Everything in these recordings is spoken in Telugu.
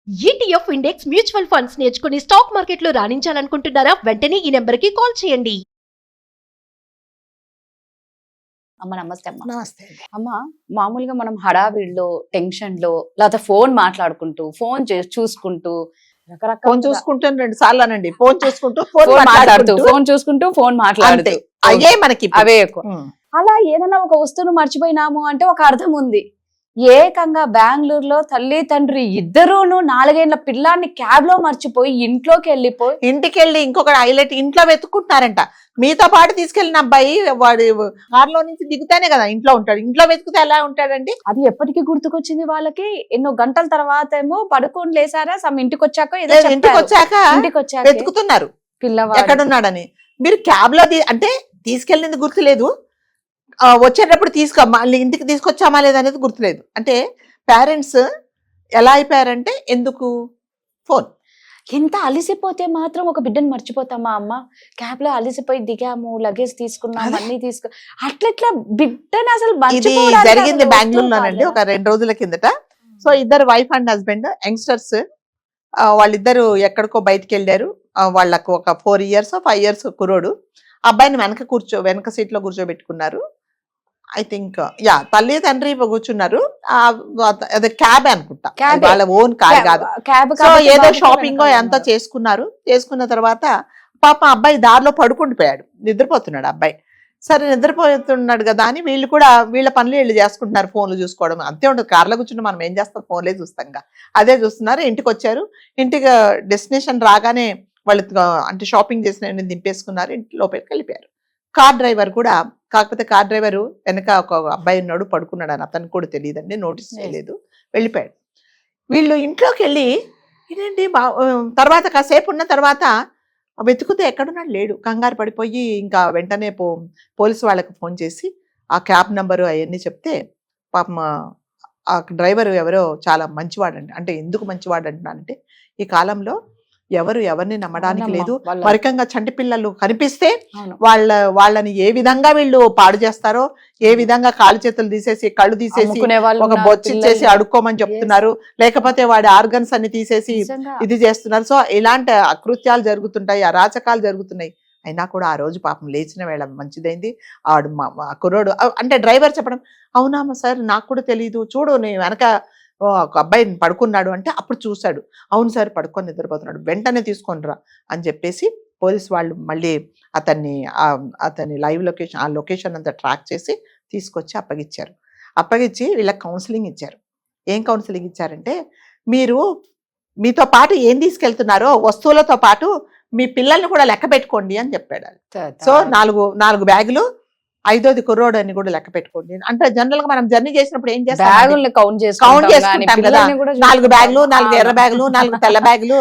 ఈటీఎఫ్ ఇండెక్స్ మ్యూచువల్ ఫండ్స్ నేర్చుకుని స్టాక్ మార్కెట్లో రాణించాలనుకుంటున్నారా? వెంటనే ఈ నెంబర్కి కాల్ చేయండి. అమ్మ నమస్తే అమ్మ. నమస్తే. అమ్మ, మామూలుగా మనం హడావిడిలో టెన్షన్ లో లేకపోతే ఫోన్ మాట్లాడుకుంటూ చూసుకుంటూ ఫోన్ చూసుకుంటూ 2 సార్లు అనండి. ఫోన్ చూసుకుంటూ ఫోన్ మాట్లాడుతూ అయ్యే మనకి అవే ఎక్కువ. అలా ఏదైనా ఒక వస్తువును మర్చిపోయినాము అంటే ఒక అర్థం ఉంది. ఏకంగా బెంగళూరులో తల్లి తండ్రి ఇద్దరూను 4 ఏళ్ల పిల్లాన్ని క్యాబ్ లో మర్చిపోయి ఇంటికి వెళ్ళి ఇంకొక హైలైట్ ఇంట్లో వెతుక్కుంటున్నారంట. మీతో పాటు తీసుకెళ్లిన అబ్బాయి వాడు కారులో నుంచి దిగుతానే కదా ఇంట్లో ఉంటాడు. ఇంట్లో వెతుకుతే ఎలా ఉంటాడండి? అది ఎప్పటికీ గుర్తుకొచ్చింది వాళ్ళకి. ఎన్నో గంటల తర్వాత ఏమో పడుకొని లేసారా ఇంటికి వచ్చాక ఇంటికి వచ్చాక వెతుకుతున్నారు పిల్లవాడు ఎక్కడున్నాడని. మీరు క్యాబ్ లో అంటే తీసుకెళ్ళింది గుర్తులేదు, వచ్చేటప్పుడు మళ్ళీ ఇంటికి తీసుకొచ్చామా లేదనేది గుర్తులేదు. అంటే పేరెంట్స్ ఎలా అయిపోయారంటే ఎందుకు ఫోన్. ఎంత అలిసిపోతే మాత్రం ఒక బిడ్డను మర్చిపోతామా అమ్మ? క్యాబ్ లో అలిసిపోయి దిగాము, లగేజ్ తీసుకున్నాము, అన్ని అట్లా బిడ్డను అసలు ఇది జరిగింది బెంగళూరులోనండి ఒక 2 రోజుల కిందట. సో ఇద్దరు వైఫ్ అండ్ హస్బెండ్ యంగ్స్టర్స్, వాళ్ళిద్దరు ఎక్కడికో బయటికి వెళ్ళారు. వాళ్ళకు ఒక 4 years 5 years కురోడు. అబ్బాయిని వెనక సీట్ లో కూర్చోబెట్టుకున్నారు. ఐ థింక్ తల్లి తండ్రి కూర్చున్నారు. అదే క్యాబ్ అనుకుంటా, వాళ్ళ ఓన్ కార్ కాదు. సో ఏదో షాపింగ్ ఎంత చేసుకున్న తర్వాత పాప అబ్బాయి దారిలో పడుకుండిపోయాడు, నిద్రపోతున్నాడు అబ్బాయి. సరే నిద్రపోతున్నాడు కదా అని వీళ్ళు కూడా వీళ్ళ పనులు వీళ్ళు చేసుకుంటున్నారు, ఫోన్లు చూసుకోవడం అంతే ఉంటుంది. కార్లో కూర్చుంటే మనం ఏం చేస్తాం, ఫోన్లే చూస్తాంగా. అదే చూస్తున్నారు. ఇంటికి వచ్చారు. ఇంటికి డెస్టినేషన్ రాగానే వాళ్ళు అంటే షాపింగ్ చేసిన దింపేసుకున్నారు, ఇంటి లోపలికి వెళ్ళిపోయారు. కార్ డ్రైవర్ కూడా, కాకపోతే కార్ డ్రైవర్ వెనక ఒక అబ్బాయి ఉన్నాడు, పడుకున్నాడు అని అతనికి కూడా తెలియదండి, నోటీస్ చేయలేదు, వెళ్ళిపోయాడు. వీళ్ళు ఇంట్లోకి వెళ్ళి ఇదేంటి తర్వాత కాసేపు ఉన్న తర్వాత వెతుకుతే ఎక్కడున్నాడు లేడు. కంగారు పడిపోయి ఇంకా వెంటనే పోలీసు వాళ్ళకి ఫోన్ చేసి ఆ క్యాబ్ నెంబరు అవన్నీ చెప్తే పాపం ఆ డ్రైవర్ ఎవరో చాలా మంచివాడండి. అంటే ఎందుకు మంచివాడు అంటున్నానంటే ఈ కాలంలో ఎవరిని నమ్మడానికి లేదు. వరకంగా చంటి పిల్లలు కనిపిస్తే వాళ్ళని ఏ విధంగా వీళ్ళు పాడు చేస్తారో, ఏ విధంగా కాలు చేతులు తీసేసి కళ్ళు తీసేసి ఒక బొచ్చిచ్చేసి అడుక్కోమని చెప్తున్నారు, లేకపోతే వాడి ఆర్గన్స్ అన్ని తీసేసి ఇది చేస్తున్నారు. సో ఇలాంటి అకృత్యాలు జరుగుతుంటాయి, అరాచకాలు జరుగుతున్నాయి. అయినా కూడా ఆ రోజు పాపం లేచిన వేళ మంచిదైంది. ఆడు కుర్రోడు అంటే డ్రైవర్ చెప్పడం, అవునామా సార్ నాకు కూడా తెలియదు, చూడు నేను వెనక ఒక అబ్బాయి పడుకున్నాడు అంటే అప్పుడు చూశాడు, అవును సార్ పడుకొని నిద్రపోతున్నాడు, వెంటనే తీసుకొనిరా అని చెప్పేసి పోలీసు వాళ్ళు మళ్ళీ అతన్ని లైవ్ లొకేషన్, ఆ లొకేషన్ అంతా ట్రాక్ చేసి తీసుకొచ్చి అప్పగించి వీళ్ళకి కౌన్సిలింగ్ ఇచ్చారు. ఏం కౌన్సిలింగ్ ఇచ్చారంటే, మీతో పాటు ఏం తీసుకెళ్తున్నారో వస్తువులతో పాటు మీ పిల్లల్ని కూడా లెక్క పెట్టుకోండి అని చెప్పాడు. సో 4 బ్యాగులు, 5వ కుర్రోడు అని కూడా లెక్క పెట్టుకోండి. అంటే జనరల్ గా మనం జర్నీ చేసినప్పుడు ఏం చేస్తాం, కౌంట్ చేసుకుంటాం కదా. 4 బ్యాగులు, 4 ఎర్ర బ్యాగులు, 4 తెల్ల బ్యాగులు,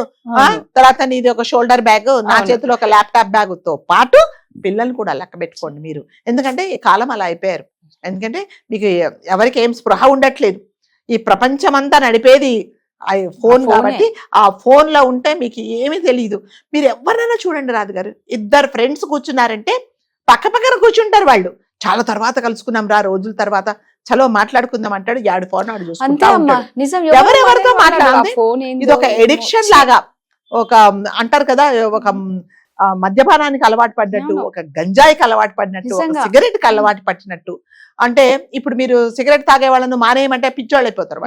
తర్వాత నీది ఒక షోల్డర్ బ్యాగ్, నా చేతిలో ఒక ల్యాప్టాప్ బ్యాగ్ తో పాటు పిల్లల్ని కూడా లెక్క పెట్టుకోండి మీరు. ఎందుకంటే ఈ కాలం అలా అయిపోయారు. ఎందుకంటే మీకు ఎవరికి ఏం స్పృహ ఉండట్లేదు. ఈ ప్రపంచం అంతా నడిపేది ఫోన్ కాబట్టి ఆ ఫోన్ లో ఉంటే మీకు ఏమీ తెలియదు. మీరు ఎవరైనా చూడండి రాజు గారు, 2 ఫ్రెండ్స్ కూర్చున్నారంటే పక్కన కూర్చుంటారు. వాళ్ళు చాలా తర్వాత కలుసుకున్నాం రా, రోజుల తర్వాత చలో మాట్లాడుకుందాం అంటాడు, 2 ఫోన్ ఆడు చూసుకుంటాడు. ఎవరెవరితో మాట్లాడాలి, ఇది ఒక ఎడిక్షన్ లాగా. ఒక అంటారు కదా, ఒక మద్యపానానికి అలవాటు పడినట్టు, ఒక గంజాయికి అలవాటు పడినట్టు, సిగరెట్ కి అలవాటు పట్టినట్టు. అంటే ఇప్పుడు మీరు సిగరెట్ తాగే వాళ్ళను మానేయమంటే పిచ్చోళ్ళు అయిపోతారు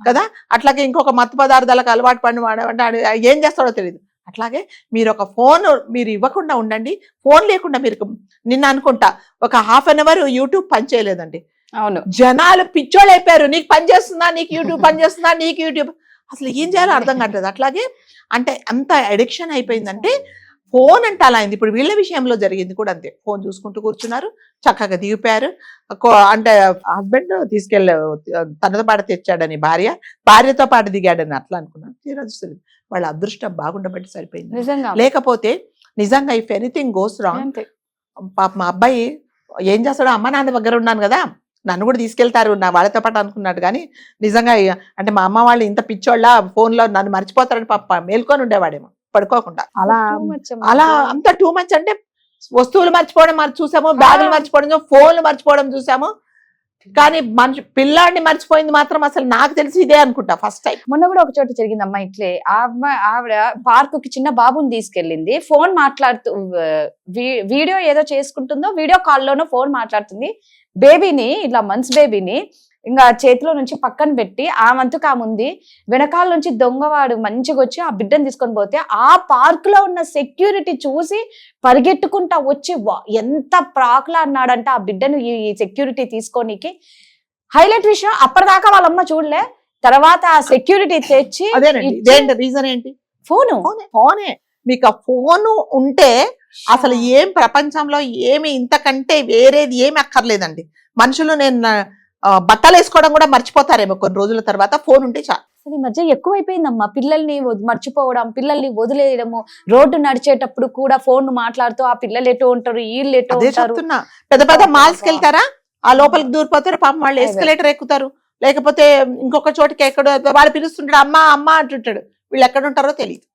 కదా. అట్లాగే ఇంకొక మత్తు పదార్థాలకు అలవాటు పడిన అంటే ఏం చేస్తాడో తెలియదు. అట్లాగే మీరు ఒక ఫోన్ మీరు ఇవ్వకుండా ఉండండి. ఫోన్ లేకుండా మీరు నిన్న అనుకుంటా ఒక 1/2 hour యూట్యూబ్ పని చేయలేదండి. అవును, జనాలు పిచ్చోళ్ళు అయిపోయారు. నీకు పని చేస్తుందా, నీకు యూట్యూబ్ పని చేస్తుందా, నీకు యూట్యూబ్ అసలు ఏం చేయాలో అర్థం కావట్లేదు. అట్లాగే అంటే అంత అడిక్షన్ అయిపోయిందంటే ఫోన్ అంటే అలా అయింది. ఇప్పుడు వీళ్ళ విషయంలో జరిగింది కూడా అంతే. ఫోన్ చూసుకుంటూ కూర్చున్నారు, చక్కగా దిగిపోయారు. అంటే హస్బెండ్ తనతో పాటు తెచ్చాడని భార్యతో పాటు దిగాడని అట్లా అనుకున్నాను. తీరదు వాళ్ళ అదృష్టం బాగుండబట్టి సరిపోయింది. లేకపోతే నిజంగా ఇఫ్ ఎనీథింగ్ గోస్ రాంగ్, పాప మా అబ్బాయి ఏం చేస్తాడో, అమ్మ నాన్న దగ్గర ఉన్నాను కదా నన్ను కూడా తీసుకెళ్తారు నా వాళ్ళతో పాటు అనుకున్నాడు. కానీ నిజంగా అంటే మా అమ్మ వాళ్ళు ఇంత పిచ్చోళ్ళ ఫోన్లో నన్ను మర్చిపోతారని పాప మేల్కొని ఉండేవాడేమో పడుకోకుండా. అలా అంత టూ మచ్. అంటే వస్తువులు మర్చిపోవడం చూసాము, బ్యాగులు మర్చిపోవడం, ఫోన్లు మర్చిపోవడం చూసాము. కానీ పిల్లాడిని మర్చిపోయింది మాత్రం అసలు నాకు తెలిసి ఇదే అనుకుంటా ఫస్ట్ టైం. మొన్న కూడా ఒక చోట జరిగిందమ్మా ఇట్లే. ఆ అమ్మాయి ఆవిడ పార్క్ కి చిన్న బాబుని తీసుకెళ్ళింది. ఫోన్ మాట్లాడుతూ వీడియో ఏదో చేసుకుంటుందో, వీడియో కాల్లోనో ఫోన్ మాట్లాడుతుంది. బేబీని, ఇట్లా మంత్స్ బేబీని ఇంకా చేతిలో నుంచి పక్కన పెట్టి ఆ వంతుకు ఆముంది. వెనకాల నుంచి దొంగవాడు మంచిగా వచ్చి ఆ బిడ్డను తీసుకొని పోతే ఆ పార్క్ లో ఉన్న సెక్యూరిటీ చూసి పరిగెట్టుకుంటా వచ్చి ఎంత ప్రాకులా అన్నాడంటే ఆ బిడ్డను ఈ సెక్యూరిటీ తీసుకోనికి. హైలైట్ విషయం, అప్పటిదాకా వాళ్ళమ్మ చూడలే, తర్వాత ఆ సెక్యూరిటీ తెచ్చి రీజన్ ఏంటి? ఫోనే. మీకు ఆ ఫోను ఉంటే అసలు ఏం ప్రపంచంలో ఏమి ఇంతకంటే వేరేది ఏమి అక్కర్లేదండి. మనుషులు నేను బట్టలు వేసుకోవడం కూడా మర్చిపోతారేమో కొన్ని రోజుల తర్వాత, ఫోన్ ఉంటే చాలు. ఈ మధ్య ఎక్కువైపోయిందమ్మా పిల్లల్ని మర్చిపోవడం, పిల్లల్ని వదిలేయడము. రోడ్డు నడిచేటప్పుడు కూడా ఫోన్ మాట్లాడుతూ ఆ పిల్లలు ఎటో ఉంటారు, వీళ్ళు ఎటో ఉంటారు. పెద్ద పెద్ద మాల్స్ కి వెళ్తారా, ఆ లోపలికి దూరిపోతారు పాపం, వాళ్ళు ఎస్కలేటర్ ఎక్కుతారు, లేకపోతే ఇంకొక చోటికి ఎక్కడ వాళ్ళు పిలుస్తుంటాడు అమ్మ అమ్మ అంటుంటాడు, వీళ్ళు ఎక్కడ ఉంటారో తెలియదు.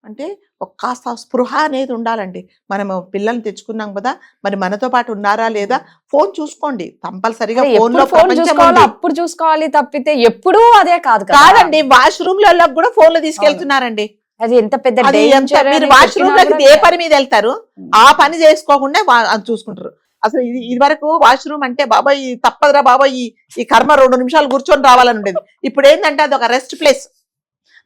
అంటే ఒక కాస్త స్పృహ అనేది ఉండాలండి. మనము పిల్లల్ని తెచ్చుకున్నాం కదా, మరి మనతో పాటు ఉన్నారా లేదా ఫోన్ చూసుకోండి కంపల్సరీగా. అప్పుడు చూసుకోవాలి తప్పితే ఎప్పుడు అదే కాదండి. వాష్రూమ్ లలో కూడా ఫోన్లు తీసుకెళ్తున్నారండి. అది ఎంత పెద్ద మీరు వాష్రూమ్ లోకి ఏ పని మీద వెళ్తారు, ఆ పని చేసుకోకుండా చూసుకుంటారు. అసలు ఇది వరకు వాష్రూమ్ అంటే బాబాయ్ తప్పదురా బాబాయ్ ఈ కర్మ 2 నిమిషాలు కూర్చొని రావాలని ఉండేది. ఇప్పుడు ఏంటంటే అది ఒక రెస్ట్ ప్లేస్.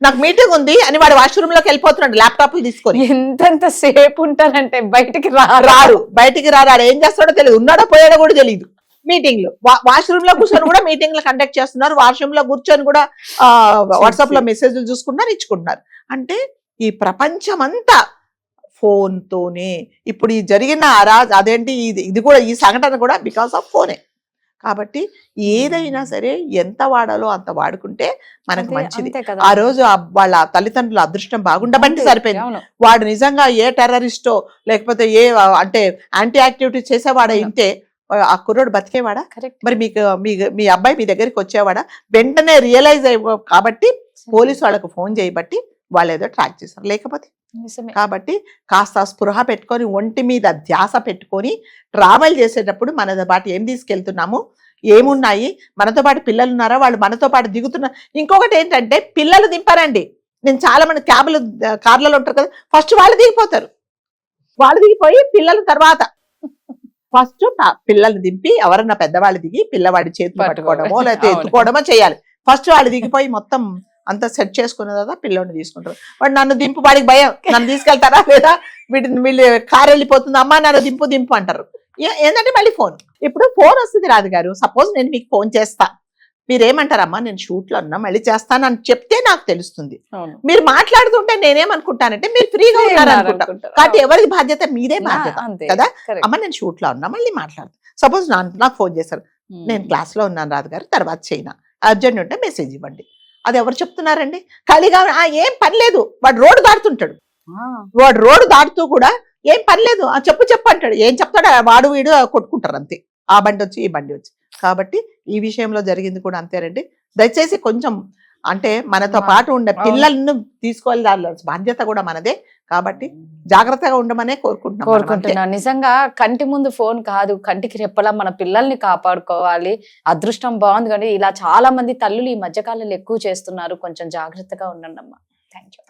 నాకు మీటింగ్ ఉంది అని వాడు వాష్రూమ్ లోకి వెళ్ళిపోతున్నాడు ల్యాప్టాప్లు తీసుకొని. ఎంతెంత సేపు ఉంటారంటే బయటికి రారు. ఆడు ఏం చేస్తాడో తెలియదు, ఉన్నాడో పోయాడో కూడా తెలియదు. మీటింగ్లు వాష్రూమ్ లో కూర్చొని కూడా మీటింగ్లు కండక్ట్ చేస్తున్నారు, వాష్రూమ్ లో కూర్చొని కూడా వాట్సాప్ లో మెసేజ్లు చూసుకుంటున్నారు, ఇచ్చుకుంటున్నారు. అంటే ఈ ప్రపంచం అంతా ఫోన్ తోనే. ఇప్పుడు ఈ జరిగిన అదేంటి ఇది కూడా, ఈ సంఘటన కూడా బికాస్ ఆఫ్ ఫోనే. కాబట్టి ఏదైనా సరే ఎంత వాడాలో అంత వాడుకుంటే మనకు మంచిది. ఆ రోజు వాళ్ళ తల్లిదండ్రుల అదృష్టం బాగుండబట్టి సరిపోయింది. వాడు నిజంగా ఏ టెర్రరిస్టో లేకపోతే ఏ అంటే యాంటీ యాక్టివిటీ చేసేవాడా ఇంటే ఆ కుర్రోడు బతికేవాడా? మరి మీ అబ్బాయి మీ దగ్గరికి వచ్చేవాడా? వెంటనే రియలైజ్ అయ్యి కాబట్టి పోలీసు వాళ్ళకు ఫోన్ చేయబట్టి వాళ్ళు ఏదో ట్రాక్ చేశారు, లేకపోతే. కాబట్టి కాస్త స్పృహ పెట్టుకొని, ఒంటి మీద ధ్యాస పెట్టుకొని ట్రావెల్ చేసేటప్పుడు మనతో పాటు ఏం తీసుకెళ్తున్నాము, ఏమున్నాయి, మనతో పాటు పిల్లలు ఉన్నారా, వాళ్ళు మనతో పాటు దిగుతున్నారు. ఇంకొకటి ఏంటంటే పిల్లలు దింపారండి. నేను చాలా మంది క్యాబ్లు కార్లలో ఉంటారు కదా, ఫస్ట్ వాళ్ళు దిగిపోతారు. వాళ్ళు దిగిపోయి పిల్లల తర్వాత ఫస్ట్ పిల్లల్ని దింపి ఎవరన్నా పెద్దవాళ్ళు దిగి పిల్లవాడి చేతులు పట్టుకోవడమో లేకపోతే ఎత్తుకోవడమో చేయాలి. ఫస్ట్ వాళ్ళు దిగిపోయి మొత్తం అంతా సెట్ చేసుకున్న తర్వాత పిల్లోని తీసుకుంటారు. వాడు నన్ను దింపు, వాడికి భయం, నన్ను తీసుకెళ్తారా లేదా, వీళ్ళు కారు వెళ్ళిపోతుంది అమ్మా నన్ను దింపు అంటారు. ఏంటంటే మళ్ళీ ఫోన్. ఇప్పుడు ఫోన్ వస్తుంది రాదు గారు, సపోజ్ నేను మీకు ఫోన్ చేస్తా, మీరేమంటారమ్మా నేను షూట్ లో ఉన్నా మళ్ళీ చేస్తాను అని చెప్తే నాకు తెలుస్తుంది. మీరు మాట్లాడుతుంటే నేనేమనుకుంటానంటే మీరు ఫ్రీగా ఉన్నారనుకుంటా. కాబట్టి ఎవరికి బాధ్యత? మీదే బాధ్యత కదా. అమ్మ నేను షూట్ లో ఉన్నా మళ్ళీ మాట్లాడతాను. సపోజ్ నాకు ఫోన్ చేశారు, నేను క్లాస్ లో ఉన్నాను రాదు గారు, తర్వాత చేయనా, అర్జెంట్ ఉంటే మెసేజ్ ఇవ్వండి. అది ఎవరు చెప్తున్నారండి? ఖాళీగా ఏం పని లేదు, వాడు రోడ్డు దాటుతుంటాడు, వాడు రోడ్డు దాటుతూ కూడా ఏం పని లేదు, చెప్పు అంటాడు. ఏం చెప్తాడు? వాడు వీడు కొట్టుకుంటారు అంతే, ఆ బండి వచ్చి ఈ బండి వచ్చి. కాబట్టి ఈ విషయంలో జరిగింది కూడా అంతేనండి. దయచేసి కొంచెం అంటే మనతో పాటు ఉండే పిల్లలను తీసుకోవాలి, దాని బాధ్యత కూడా మనదే. కాబట్టి జాగ్రత్తగా ఉండమనే కోరుకుంటున్నాను. నిజంగా కంటి ముందు ఫోన్ కాదు, కంటికి రెప్పలా మన పిల్లల్ని కాపాడుకోవాలి. అదృష్టం బాగుంది కానీ ఇలా చాలా మంది తల్లులు ఈ మధ్యకాలంలో ఎక్కువ చేస్తున్నారు. కొంచెం జాగ్రత్తగా ఉండండి అమ్మా. Thank you.